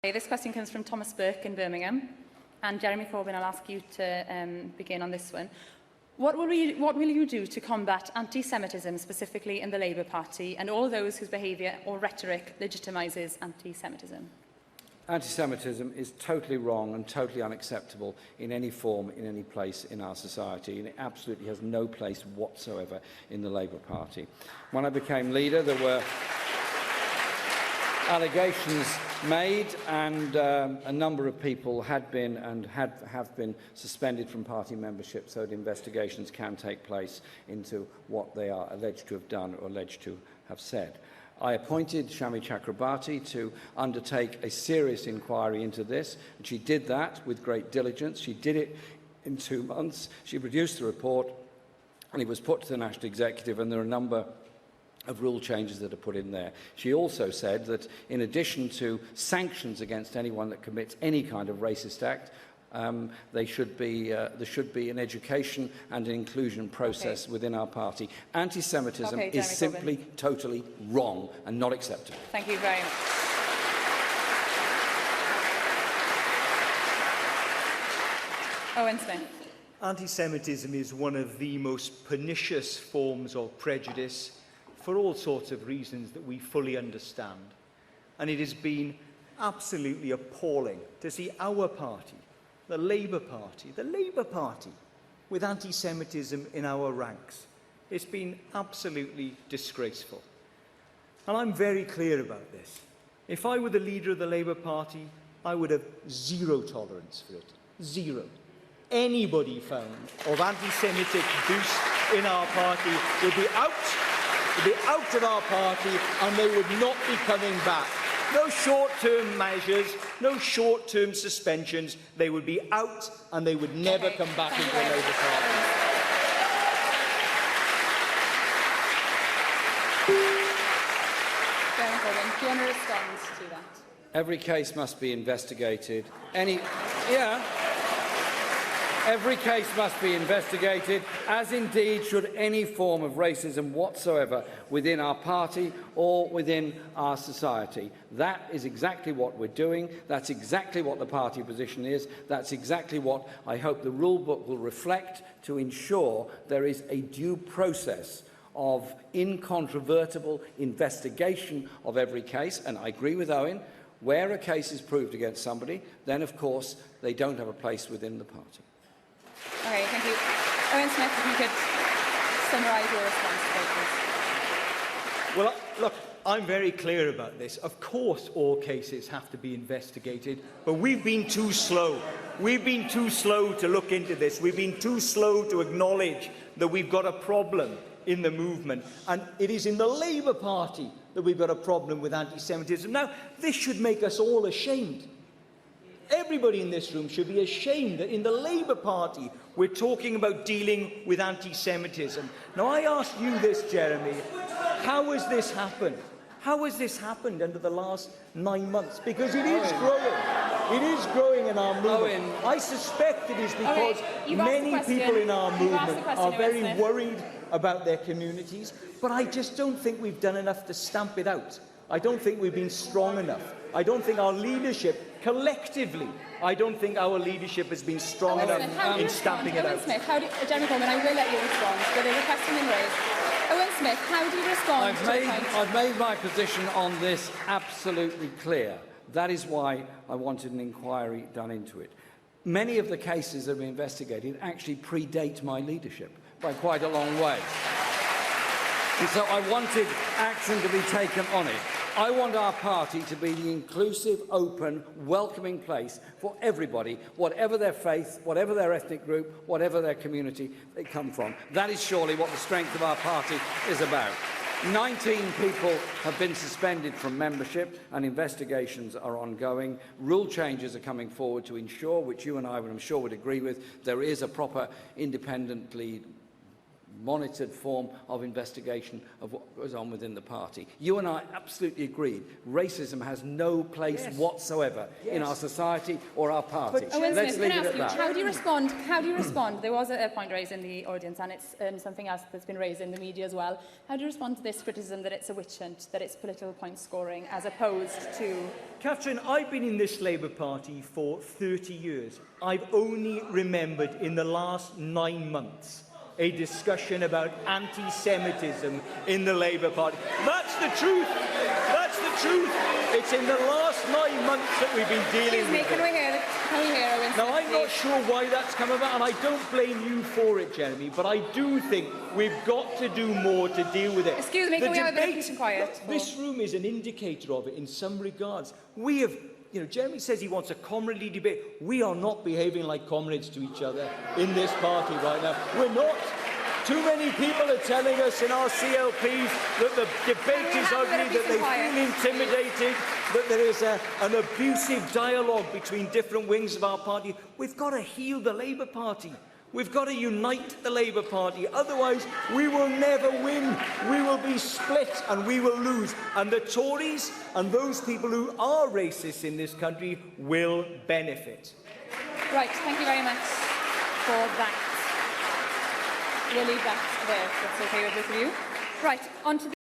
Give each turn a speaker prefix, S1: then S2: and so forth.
S1: This question comes from Thomas Burke in Birmingham, and Jeremy Corbyn, I'll ask you to begin on this one. What will you do to combat anti-Semitism, specifically in the Labour Party, and all those whose behaviour or rhetoric legitimises anti-Semitism?
S2: Anti-Semitism is totally wrong and totally unacceptable in any form, in any place in our society, and it absolutely has no place whatsoever in the Labour Party. When I became leader, there were allegations made, and a number of people had been and have been suspended from party membership, so that investigations can take place into what they are alleged to have done or alleged to have said. I appointed Shami Chakrabarti to undertake a serious inquiry into this, and she did that with great diligence. She did it in 2 months. She produced the report, and it was put to the National Executive, and there are a number of rule changes that are put in there. She also said that in addition to sanctions against anyone that commits any kind of racist act, there should be an education and an inclusion process within our party. Anti-Semitism is simply totally wrong and not acceptable.
S1: Thank you very much. Owen Smith.
S3: Anti-Semitism is one of the most pernicious forms of prejudice for all sorts of reasons that we fully understand. And it has been absolutely appalling to see our party, the Labour Party, with anti-Semitism in our ranks. It's been absolutely disgraceful. And I'm very clear about this. If I were the leader of the Labour Party, I would have zero tolerance for it. Zero. Anybody found of anti-Semitic abuse in our party would be out of our party, and they would not be coming back. No short-term measures, no short-term suspensions. They would be out, and they would never come back into the Labour Party.
S1: Jeremy Corbyn, do you want to respond to that?
S2: Every case must be investigated. Every case must be investigated, as indeed should any form of racism whatsoever within our party or within our society. That is exactly what we're doing. That's exactly what the party position is. That's exactly what I hope the rule book will reflect, to ensure there is a due process of incontrovertible investigation of every case. And I agree with Owen, where a case is proved against somebody, then of course they don't have a place within the party.
S1: Okay, thank you. Owen Smith, if you could summarise your response to that, please.
S3: Well, look, I'm very clear about this. Of course all cases have to be investigated, but we've been too slow. We've been too slow to look into this. We've been too slow to acknowledge that we've got a problem in the movement. And it is in the Labour Party that we've got a problem with anti-Semitism. Now, this should make us all ashamed. Everybody in this room should be ashamed that in the Labour Party we're talking about dealing with anti-Semitism. Now, I ask you this, Jeremy, how has this happened? How has this happened under the last 9 months? Because it is growing. It is growing in our movement. I suspect it is because many people in our movement are very worried about their communities, but I just don't think we've done enough to stamp it out. I don't think we've been strong enough. I don't think our leadership, collectively, I don't think our leadership has been strong enough in stamping it out.
S1: Owen Smith, Jeremy Corbyn, I will let you respond, but there's a question in raised. Owen Smith, how do you respond to the point?
S2: I've made my position on this absolutely clear. That is why I wanted an inquiry done into it. Many of the cases that we investigated actually predate my leadership by quite a long way. And so I wanted action to be taken on it. I want our party to be the inclusive, open, welcoming place for everybody, whatever their faith, whatever their ethnic group, whatever their community they come from. That is surely what the strength of our party is about. 19 people have been suspended from membership, and investigations are ongoing. Rule changes are coming forward to ensure, which you and I, I'm sure, would agree with, there is a proper independently monitored form of investigation of what goes on within the party. You and I absolutely agreed. Racism has no place whatsoever in our society or our party.
S1: Owen
S2: Let's
S1: Smith,
S2: leave
S1: can I
S2: it at
S1: ask you,
S2: that.
S1: how do you respond? There was a point raised in the audience, and it's something else that's been raised in the media as well. How do you respond to this criticism that it's a witch hunt, that it's political point scoring, as opposed to...
S3: Catherine, I've been in this Labour Party for 30 years. I've only remembered in the last 9 months a discussion about anti-Semitism in the Labour Party. That's the truth. That's the truth. It's in the last 9 months that we've been dealing with it.
S1: Can we hear Owen Smith,
S3: Now, I'm not
S1: please?
S3: sure why that's come about, and I don't blame you for it, Jeremy, but I do think we've got to do more to deal with it.
S1: Excuse me, can we have a bit of peace and quiet?
S3: This room is an indicator of it in some regards. We have, Jeremy says he wants a comradely debate. We are not behaving like comrades to each other in this party right now. We're not. Too many people are telling us in our CLPs that the debate is ugly, that they feel intimidated, that there is an abusive dialogue between different wings of our party. We've got to heal the Labour Party. We've got to unite the Labour Party. Otherwise, we will never win. We will be split and we will lose. And the Tories and those people who are racist in this country will benefit.
S1: Right, thank you very much for that. We'll leave that there, if that's okay with you. Right, on to the